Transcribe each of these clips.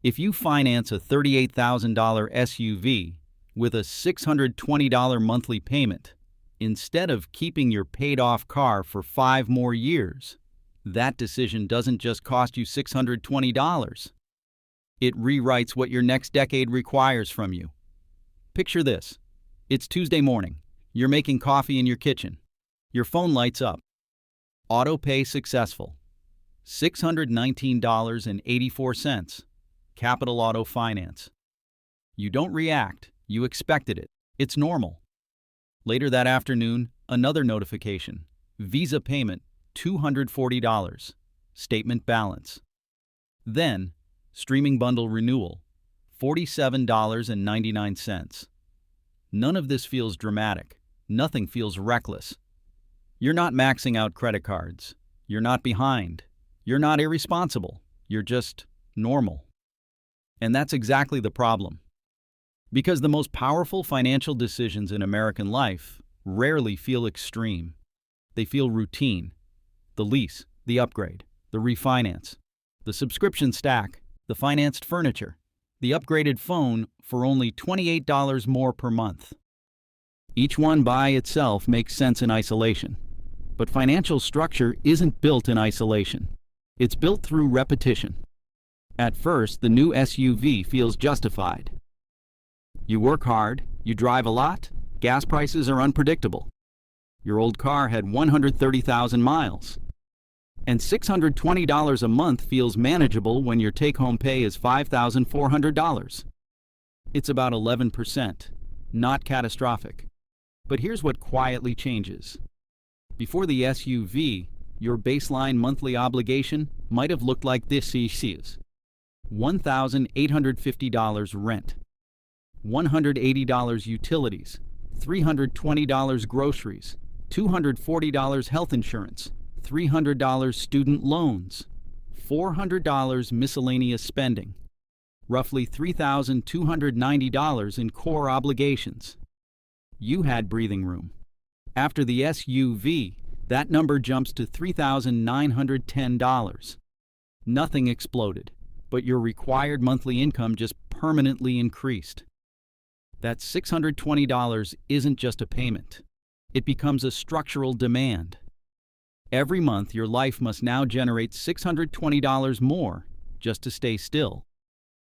If you finance a $38,000 SUV with a $620 monthly payment, instead of keeping your paid-off car for 5 more years, that decision doesn't just cost you $620. It rewrites what your next decade requires from you. Picture this. It's Tuesday morning. You're making coffee in your kitchen. Your phone lights up. Auto pay successful. $619.84. Capital Auto Finance. You don't react. You expected it. It's normal. Later that afternoon, another notification. Visa payment, $240. Statement balance. Then, streaming bundle renewal, $47.99. None of this feels dramatic. Nothing feels reckless. You're not maxing out credit cards. You're not behind. You're not irresponsible. You're just normal. And that's exactly the problem. Because the most powerful financial decisions in American life rarely feel extreme. They feel routine. The lease, the upgrade, the refinance, the subscription stack, the financed furniture, the upgraded phone for only $28 more per month. Each one by itself makes sense in isolation. But financial structure isn't built in isolation. It's built through repetition. At first, the new SUV feels justified. You work hard, you drive a lot, gas prices are unpredictable. Your old car had 130,000 miles. And $620 a month feels manageable when your take-home pay is $5,400. It's about 11%, not catastrophic. But here's what quietly changes. Before the SUV, your baseline monthly obligation might have looked like this: $1,850 rent, $180 utilities, $320 groceries, $240 health insurance, $300 student loans, $400 miscellaneous spending, roughly $3,290 in core obligations. You had breathing room. After the SUV, that number jumps to $3,910. Nothing exploded, but your required monthly income just permanently increased. That $620 isn't just a payment. It becomes a structural demand. Every month, your life must now generate $620 more just to stay still.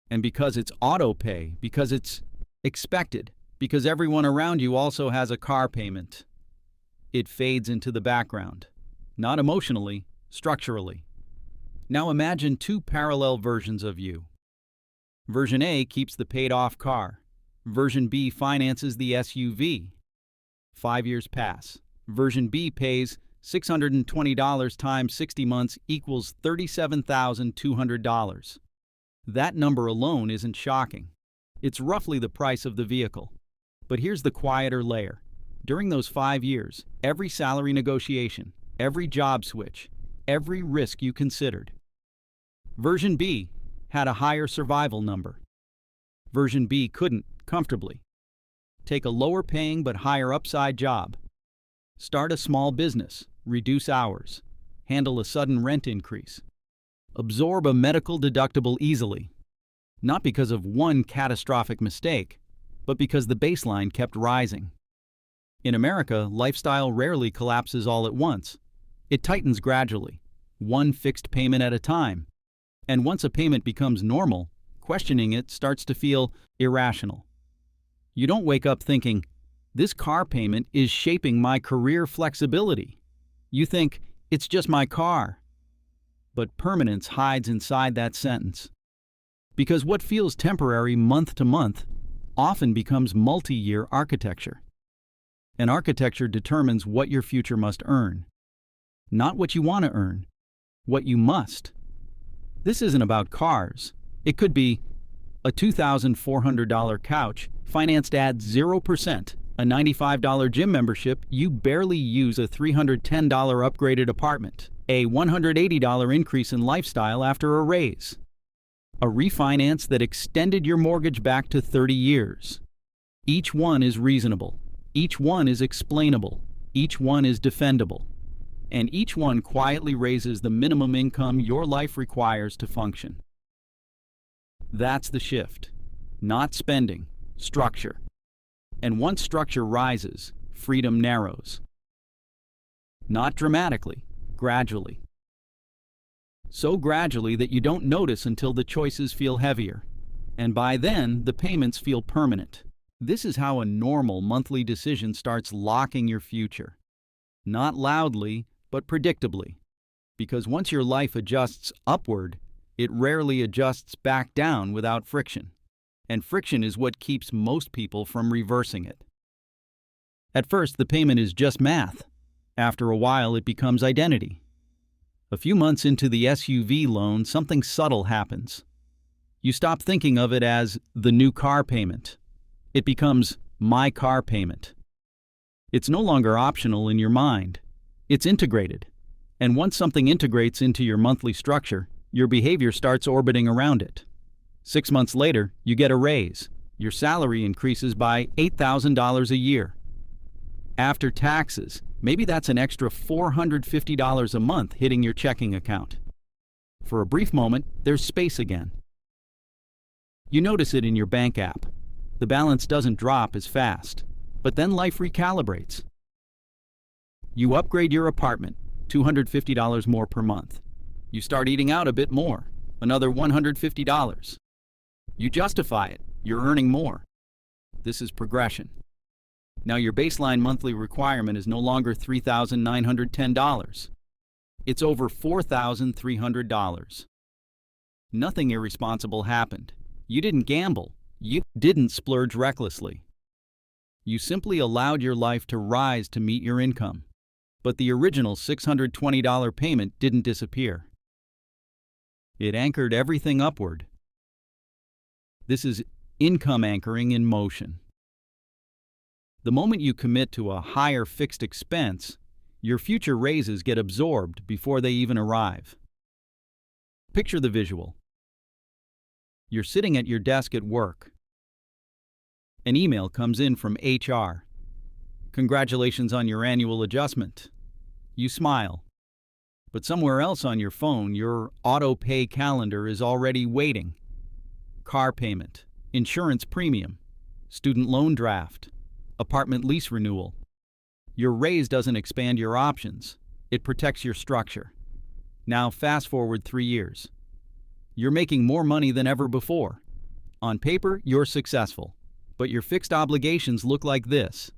And because it's auto pay, because it's expected, because everyone around you also has a car payment, it fades into the background. Not emotionally, structurally. Now imagine 2 parallel versions of you. Version A keeps the paid-off car. Version B finances the SUV. 5 years pass. Version B pays $620 times 60 months equals $37,200. That number alone isn't shocking. It's roughly the price of the vehicle. But here's the quieter layer. During those 5 years, every salary negotiation, every job switch, every risk you considered. Version B had a higher survival number. Version B couldn't, comfortably, take a lower-paying but higher upside job, start a small business, reduce hours, handle a sudden rent increase, absorb a medical deductible easily, not because of one catastrophic mistake, but because the baseline kept rising. In America, lifestyle rarely collapses all at once. It tightens gradually, one fixed payment at a time. And once a payment becomes normal, questioning it starts to feel irrational. You don't wake up thinking, this car payment is shaping my career flexibility. You think, it's just my car. But permanence hides inside that sentence. Because what feels temporary month to month often becomes multi-year architecture. And architecture determines what your future must earn. Not what you want to earn, what you must. This isn't about cars. It could be a $2,400 couch financed at 0%, a $95 gym membership you barely use, a $310 upgraded apartment, a $180 increase in lifestyle after a raise, a refinance that extended your mortgage back to 30 years. Each one is reasonable. Each one is explainable. Each one is defendable. And each one quietly raises the minimum income your life requires to function. That's the shift. Not spending, structure. And once structure rises, freedom narrows. Not dramatically, gradually. So gradually that you don't notice until the choices feel heavier. And by then, the payments feel permanent. This is how a normal monthly decision starts locking your future. Not loudly, but predictably. Because once your life adjusts upward, it rarely adjusts back down without friction. And friction is what keeps most people from reversing it. At first, the payment is just math. After a while, it becomes identity. A few months into the SUV loan, something subtle happens. You stop thinking of it as the new car payment. It becomes my car payment. It's no longer optional in your mind. It's integrated. And once something integrates into your monthly structure, your behavior starts orbiting around it. 6 months later, you get a raise. Your salary increases by $8,000 a year. After taxes, maybe that's an extra $450 a month hitting your checking account. For a brief moment, there's space again. You notice it in your bank app. The balance doesn't drop as fast, but then life recalibrates. You upgrade your apartment, $250 more per month. You start eating out a bit more, another $150. You justify it, you're earning more. This is progression. Now your baseline monthly requirement is no longer $3,910. It's over $4,300. Nothing irresponsible happened. You didn't gamble. You didn't splurge recklessly. You simply allowed your life to rise to meet your income. But the original $620 payment didn't disappear. It anchored everything upward. This is income anchoring in motion. The moment you commit to a higher fixed expense, your future raises get absorbed before they even arrive. Picture the visual. You're sitting at your desk at work. An email comes in from HR. Congratulations on your annual adjustment. You smile. But somewhere else on your phone, your auto-pay calendar is already waiting. Car payment, insurance premium, student loan draft, apartment lease renewal. Your raise doesn't expand your options. It protects your structure. Now fast forward 3 years. You're making more money than ever before. On paper, you're successful. But your fixed obligations look like this: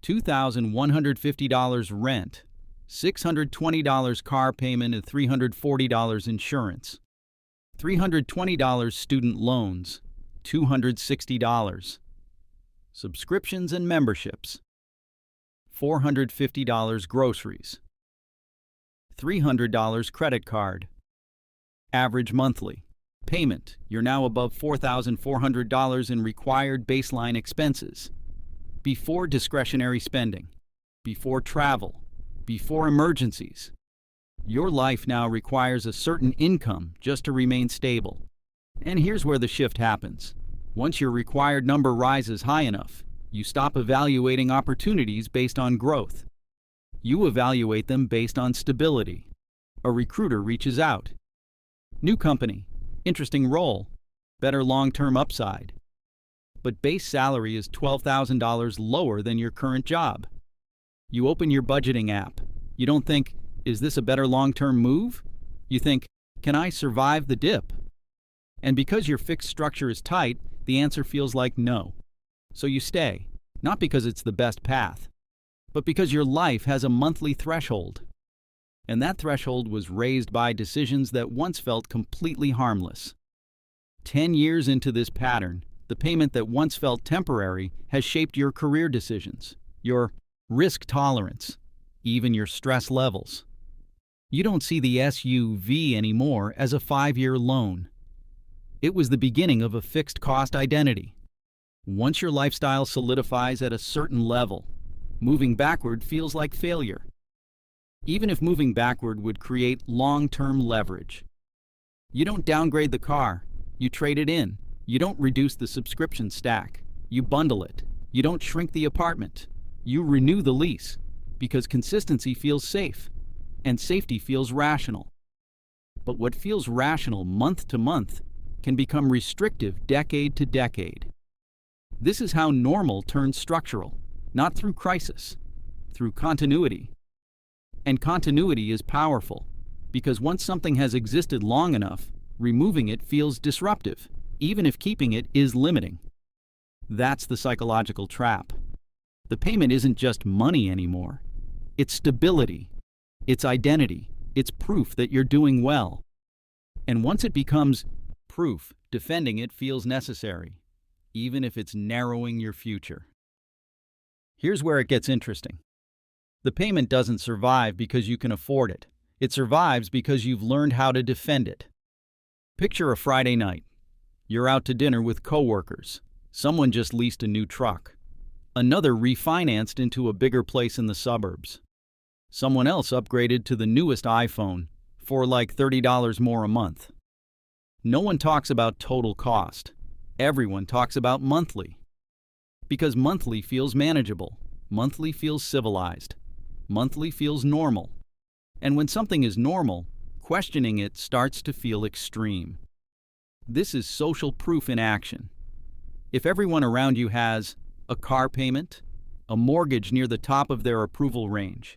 $2,150 rent, $620 car payment and $340 insurance, $320 student loans, $260, subscriptions and memberships, $450 groceries, $300 credit card. Average monthly payment, you're now above $4,400 in required baseline expenses. Before discretionary spending, before travel, before emergencies. Your life now requires a certain income just to remain stable. And here's where the shift happens. Once your required number rises high enough, you stop evaluating opportunities based on growth. You evaluate them based on stability. A recruiter reaches out. New company, interesting role, better long-term upside. But base salary is $12,000 lower than your current job. You open your budgeting app. You don't think, is this a better long-term move? You think, can I survive the dip? And because your fixed structure is tight, the answer feels like no. So you stay, not because it's the best path, but because your life has a monthly threshold. And that threshold was raised by decisions that once felt completely harmless. 10 years into this pattern, the payment that once felt temporary has shaped your career decisions, your risk tolerance, even your stress levels. You don't see the SUV anymore as a 5-year loan. It was the beginning of a fixed cost identity. Once your lifestyle solidifies at a certain level, moving backward feels like failure. Even if moving backward would create long-term leverage. You don't downgrade the car, you trade it in. You don't reduce the subscription stack, you bundle it. You don't shrink the apartment, you renew the lease, because consistency feels safe, and safety feels rational. But what feels rational month to month can become restrictive decade to decade. This is how normal turns structural, not through crisis, through continuity. And continuity is powerful, because once something has existed long enough, removing it feels disruptive, even if keeping it is limiting. That's the psychological trap. The payment isn't just money anymore. It's stability. It's identity. It's proof that you're doing well. And once it becomes proof, defending it feels necessary, even if it's narrowing your future. Here's where it gets interesting. The payment doesn't survive because you can afford it. It survives because you've learned how to defend it. Picture a Friday night. You're out to dinner with coworkers. Someone just leased a new truck. Another refinanced into a bigger place in the suburbs. Someone else upgraded to the newest iPhone for like $30 more a month. No one talks about total cost. Everyone talks about monthly. Because monthly feels manageable. Monthly feels civilized. Monthly feels normal. And when something is normal, questioning it starts to feel extreme. This is social proof in action. If everyone around you has a car payment, a mortgage near the top of their approval range,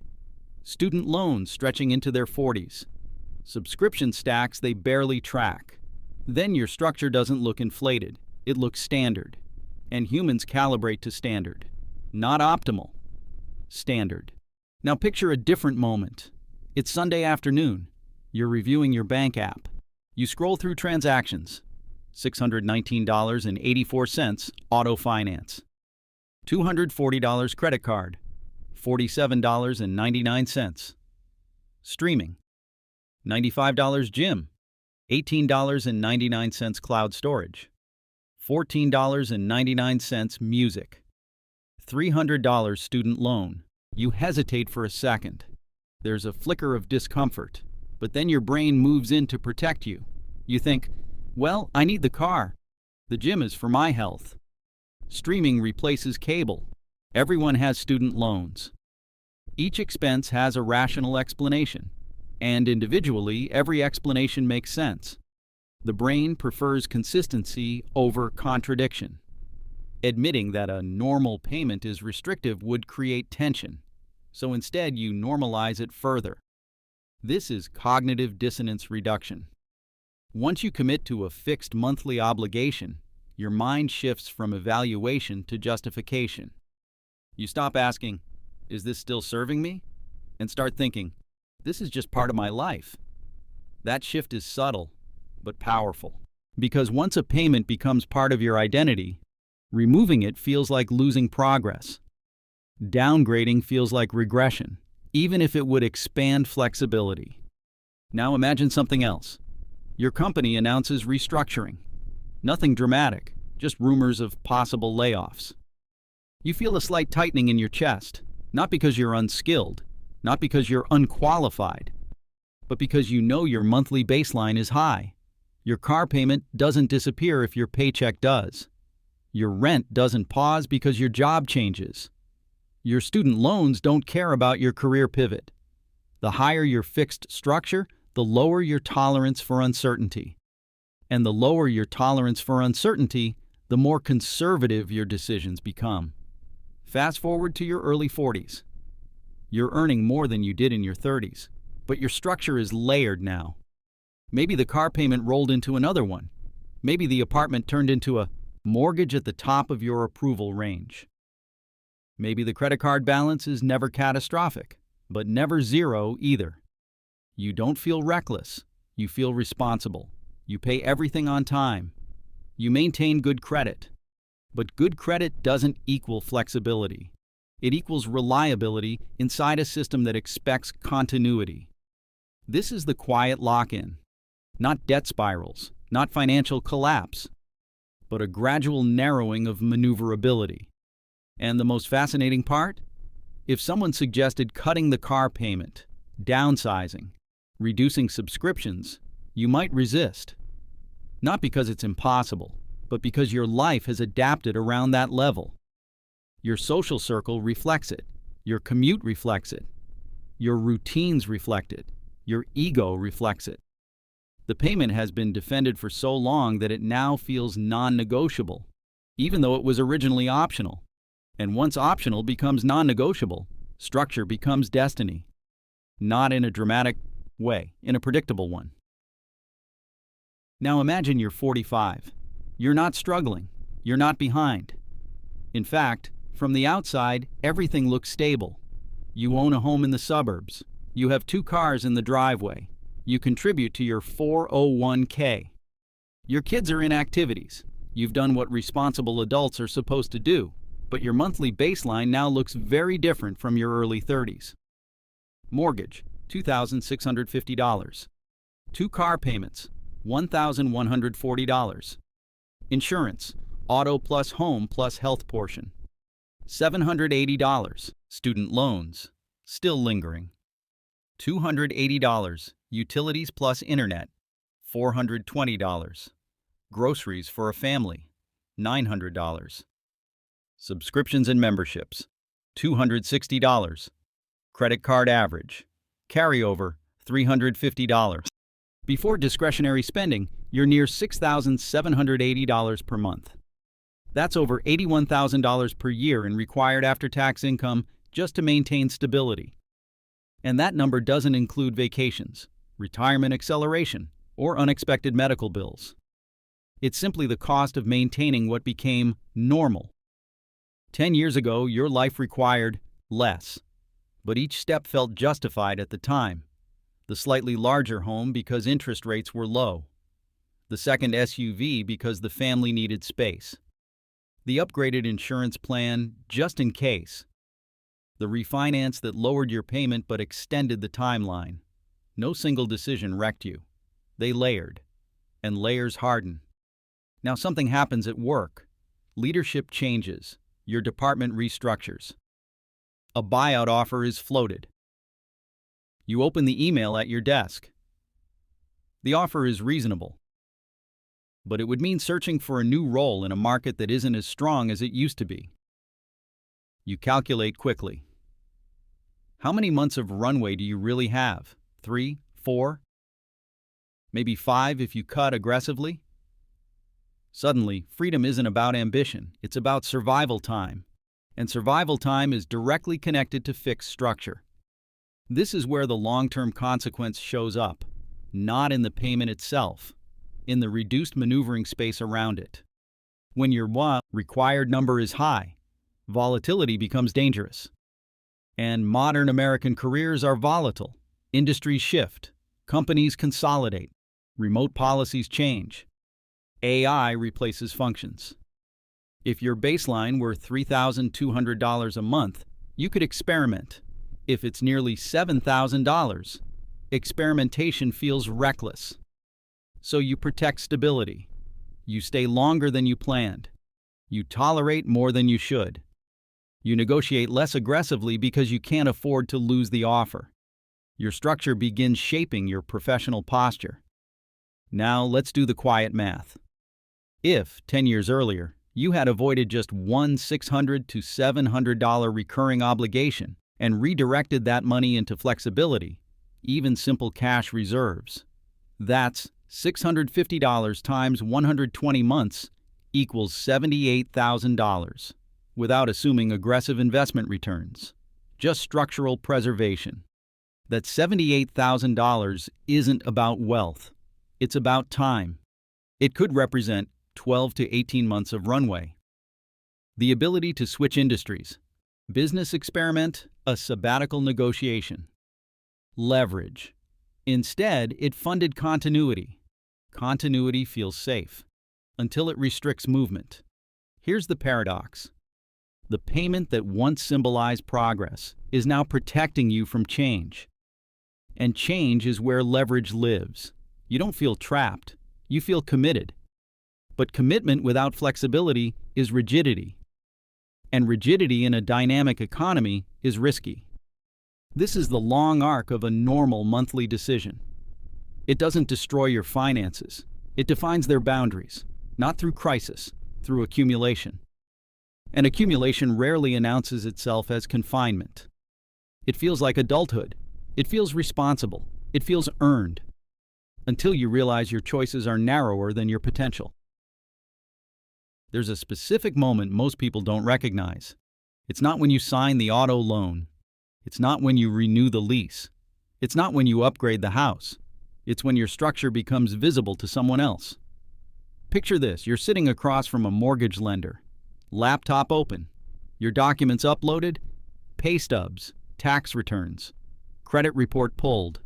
student loans stretching into their 40s, subscription stacks they barely track, then your structure doesn't look inflated, it looks standard. And humans calibrate to standard. Not optimal. Standard. Now picture a different moment. It's Sunday afternoon. You're reviewing your bank app. You scroll through transactions. $619.84 auto finance. $240 credit card. $47.99. Streaming. $95 gym. $18.99 cloud storage. $14.99 music. $300 student loan. You hesitate for a second. There's a flicker of discomfort, but then your brain moves in to protect you. You think, well, I need the car. The gym is for my health. Streaming replaces cable. Everyone has student loans. Each expense has a rational explanation, and individually, every explanation makes sense. The brain prefers consistency over contradiction. Admitting that a normal payment is restrictive would create tension, so instead you normalize it further. This is cognitive dissonance reduction. Once you commit to a fixed monthly obligation, your mind shifts from evaluation to justification. You stop asking, "Is this still serving me?" and start thinking, "This is just part of my life." That shift is subtle, but powerful. Because once a payment becomes part of your identity, removing it feels like losing progress. Downgrading feels like regression, even if it would expand flexibility. Now imagine something else. Your company announces restructuring. Nothing dramatic, just rumors of possible layoffs. You feel a slight tightening in your chest, not because you're unskilled, not because you're unqualified, but because you know your monthly baseline is high. Your car payment doesn't disappear if your paycheck does. Your rent doesn't pause because your job changes. Your student loans don't care about your career pivot. The higher your fixed structure, the lower your tolerance for uncertainty. And the lower your tolerance for uncertainty, the more conservative your decisions become. Fast forward to your early 40s. You're earning more than you did in your 30s, but your structure is layered now. Maybe the car payment rolled into another one. Maybe the apartment turned into a mortgage at the top of your approval range. Maybe the credit card balance is never catastrophic, but never zero either. You don't feel reckless. You feel responsible. You pay everything on time. You maintain good credit. But good credit doesn't equal flexibility. It equals reliability inside a system that expects continuity. This is the quiet lock-in. Not debt spirals, not financial collapse, but a gradual narrowing of maneuverability. And the most fascinating part? If someone suggested cutting the car payment, downsizing, reducing subscriptions, you might resist. Not because it's impossible, but because your life has adapted around that level. Your social circle reflects it. Your commute reflects it. Your routines reflect it. Your ego reflects it. The payment has been defended for so long that it now feels non-negotiable, even though it was originally optional. And once optional becomes non-negotiable, structure becomes destiny. Not in a dramatic way, in a predictable one. Now imagine you're 45. You're not struggling. You're not behind. In fact, from the outside, everything looks stable. You own a home in the suburbs. You have 2 cars in the driveway. You contribute to your 401k. Your kids are in activities. You've done what responsible adults are supposed to do, but your monthly baseline now looks very different from your early 30s. Mortgage, $2,650. 2 car payments, $1,140. Insurance, auto plus home plus health portion, $780. Student loans, still lingering. $280. Utilities plus internet, $420. Groceries for a family, $900. Subscriptions and memberships, $260. Credit card average, carryover, $350. Before discretionary spending, you're near $6,780 per month. That's over $81,000 per year in required after-tax income just to maintain stability. And that number doesn't include vacations, retirement acceleration, or unexpected medical bills. It's simply the cost of maintaining what became normal. 10 years ago, your life required less, but each step felt justified at the time. The slightly larger home because interest rates were low. The second SUV because the family needed space. The upgraded insurance plan just in case. The refinance that lowered your payment but extended the timeline. No single decision wrecked you. They layered. And layers harden. Now something happens at work. Leadership changes. Your department restructures. A buyout offer is floated. You open the email at your desk. The offer is reasonable. But it would mean searching for a new role in a market that isn't as strong as it used to be. You calculate quickly. How many months of runway do you really have? 3, 4? Maybe 5 if you cut aggressively? Suddenly, freedom isn't about ambition, it's about survival time. And survival time is directly connected to fixed structure. This is where the long-term consequence shows up, not in the payment itself, in the reduced maneuvering space around it. When your required number is high, volatility becomes dangerous. And modern American careers are volatile. Industries shift, companies consolidate, remote policies change. AI replaces functions. If your baseline were $3,200 a month, you could experiment. If it's nearly $7,000, experimentation feels reckless. So you protect stability. You stay longer than you planned. You tolerate more than you should. You negotiate less aggressively because you can't afford to lose the offer. Your structure begins shaping your professional posture. Now let's do the quiet math. If, 10 years earlier, you had avoided just one $600 to $700 recurring obligation and redirected that money into flexibility, even simple cash reserves, that's $650 times 120 months equals $78,000, without assuming aggressive investment returns, just structural preservation. That $78,000 isn't about wealth, it's about time. It could represent 12 to 18 months of runway. The ability to switch industries. Business experiment, a sabbatical negotiation. Leverage. Instead, it funded continuity. Continuity feels safe, until it restricts movement. Here's the paradox. The payment that once symbolized progress is now protecting you from change. And change is where leverage lives. You don't feel trapped, you feel committed. But commitment without flexibility is rigidity. And rigidity in a dynamic economy is risky. This is the long arc of a normal monthly decision. It doesn't destroy your finances. It defines their boundaries, not through crisis, through accumulation. And accumulation rarely announces itself as confinement. It feels like adulthood. It feels responsible. It feels earned. until you realize your choices are narrower than your potential. There's a specific moment most people don't recognize. It's not when you sign the auto loan. It's not when you renew the lease. It's not when you upgrade the house. It's when your structure becomes visible to someone else. Picture this: you're sitting across from a mortgage lender. Laptop open. Your documents uploaded. Pay stubs, tax returns, credit report pulled.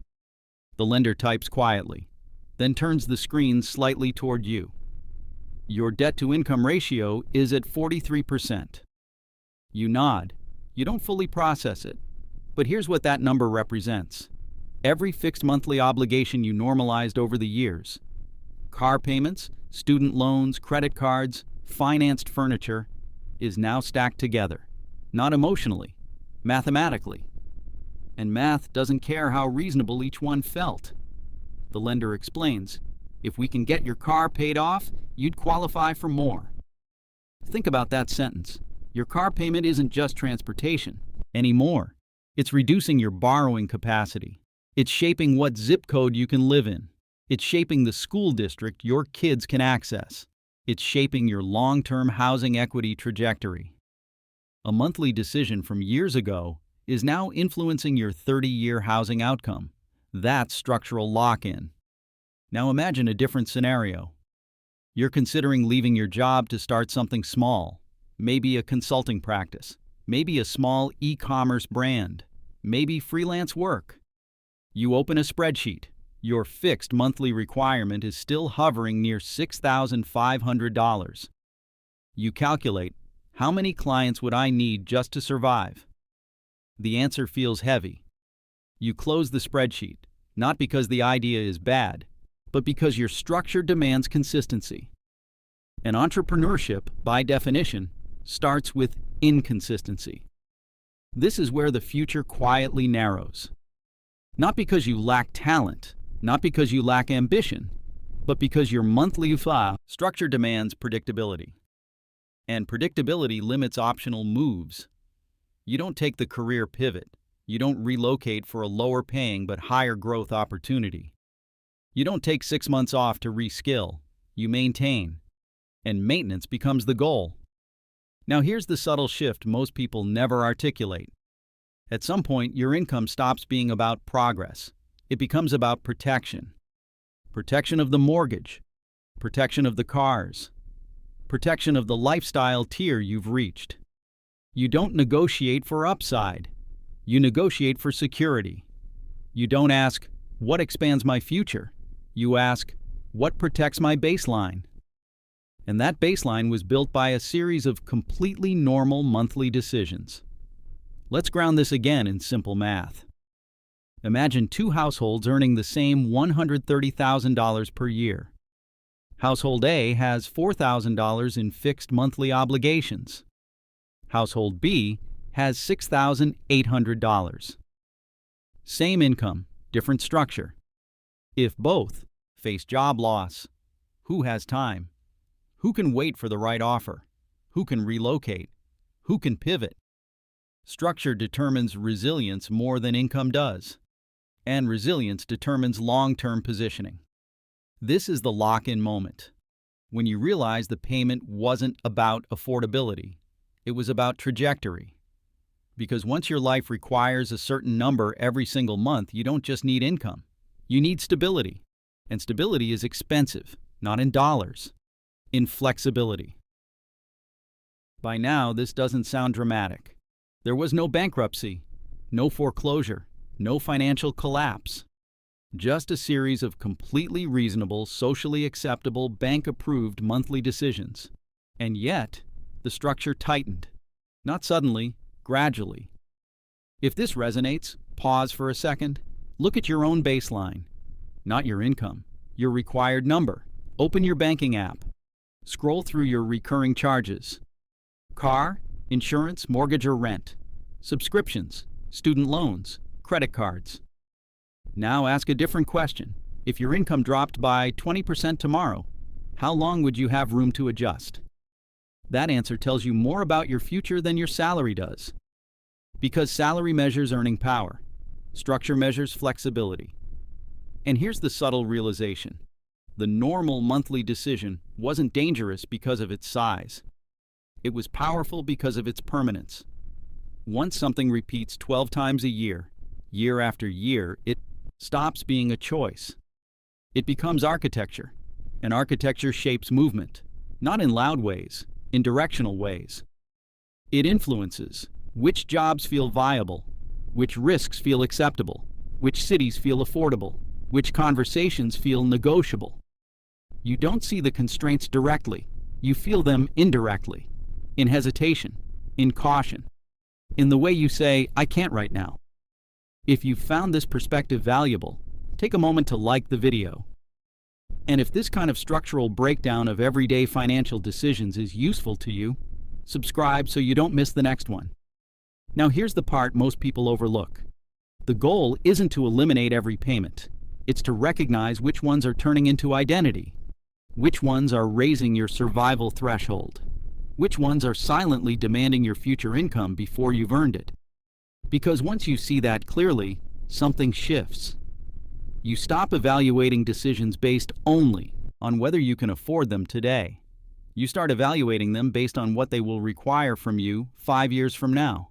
The lender types quietly, then turns the screen slightly toward you. Your debt-to-income ratio is at 43%. You nod. You don't fully process it. But here's what that number represents. Every fixed monthly obligation you normalized over the years. Car payments, student loans, credit cards, financed furniture is now stacked together. Not emotionally, mathematically. And math doesn't care how reasonable each one felt. The lender explains, if we can get your car paid off, you'd qualify for more. Think about that sentence. Your car payment isn't just transportation anymore. It's reducing your borrowing capacity. It's shaping what zip code you can live in. It's shaping the school district your kids can access. It's shaping your long-term housing equity trajectory. A monthly decision from years ago is now influencing your 30-year housing outcome. That's structural lock-in. Now imagine a different scenario. You're considering leaving your job to start something small, maybe a consulting practice, maybe a small e-commerce brand, maybe freelance work. You open a spreadsheet. Your fixed monthly requirement is still hovering near $6,500. You calculate, how many clients would I need just to survive? The answer feels heavy. You close the spreadsheet, not because the idea is bad, but because your structure demands consistency. And entrepreneurship, by definition, starts with inconsistency. This is where the future quietly narrows. Not because you lack talent, not because you lack ambition, but because your monthly structure demands predictability. And predictability limits optional moves. You don't take the career pivot. You don't relocate for a lower paying but higher growth opportunity. You don't take 6 months off to reskill. You maintain. And maintenance becomes the goal. Now here's the subtle shift most people never articulate. At some point, your income stops being about progress. It becomes about protection. Protection of the mortgage. Protection of the cars. Protection of the lifestyle tier you've reached. You don't negotiate for upside. You negotiate for security. You don't ask, what expands my future? You ask, what protects my baseline? And that baseline was built by a series of completely normal monthly decisions. Let's ground this again in simple math. Imagine two households earning the same $130,000 per year. Household A has $4,000 in fixed monthly obligations. Household B has $6,800. Same income, different structure. If both face job loss, who has time? Who can wait for the right offer? Who can relocate? Who can pivot? Structure determines resilience more than income does. And resilience determines long-term positioning. This is the lock-in moment, when you realize the payment wasn't about affordability. It was about trajectory. Because once your life requires a certain number every single month, you don't just need income. You need stability. And stability is expensive, not in dollars, in flexibility. By now, this doesn't sound dramatic. There was no bankruptcy, no foreclosure, no financial collapse. Just a series of completely reasonable, socially acceptable, bank-approved monthly decisions. And yet, the structure tightened. Not suddenly, gradually. If this resonates, pause for a second. Look at your own baseline. Not your income, your required number. Open your banking app. Scroll through your recurring charges. Car, insurance, mortgage or rent. Subscriptions, student loans, credit cards. Now ask a different question. If your income dropped by 20% tomorrow, how long would you have room to adjust? That answer tells you more about your future than your salary does. Because salary measures earning power. Structure measures flexibility. And here's the subtle realization. The normal monthly decision wasn't dangerous because of its size. It was powerful because of its permanence. Once something repeats 12 times a year, year after year, it stops being a choice. It becomes architecture, and architecture shapes movement, not in loud ways, in directional ways. It influences which jobs feel viable, which risks feel acceptable, which cities feel affordable, which conversations feel negotiable. You don't see the constraints directly, you feel them indirectly, in hesitation, in caution, in the way you say, I can't right now. If you found this perspective valuable, take a moment to like the video. And if this kind of structural breakdown of everyday financial decisions is useful to you, subscribe so you don't miss the next one. Now here's the part most people overlook. The goal isn't to eliminate every payment. It's to recognize which ones are turning into identity, which ones are raising your survival threshold, which ones are silently demanding your future income before you've earned it. Because once you see that clearly, something shifts. You stop evaluating decisions based only on whether you can afford them today. You start evaluating them based on what they will require from you 5 years from now.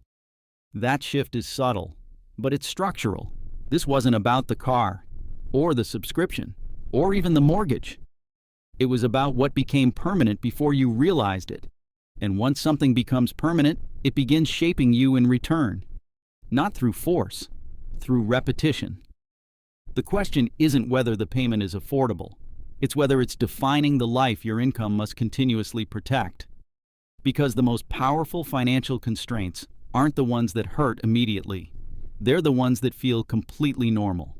That shift is subtle, but it's structural. This wasn't about the car, or the subscription, or even the mortgage. It was about what became permanent before you realized it. And once something becomes permanent, it begins shaping you in return. Not through force, through repetition. The question isn't whether the payment is affordable. It's whether it's defining the life your income must continuously protect. Because the most powerful financial constraints aren't the ones that hurt immediately. They're the ones that feel completely normal.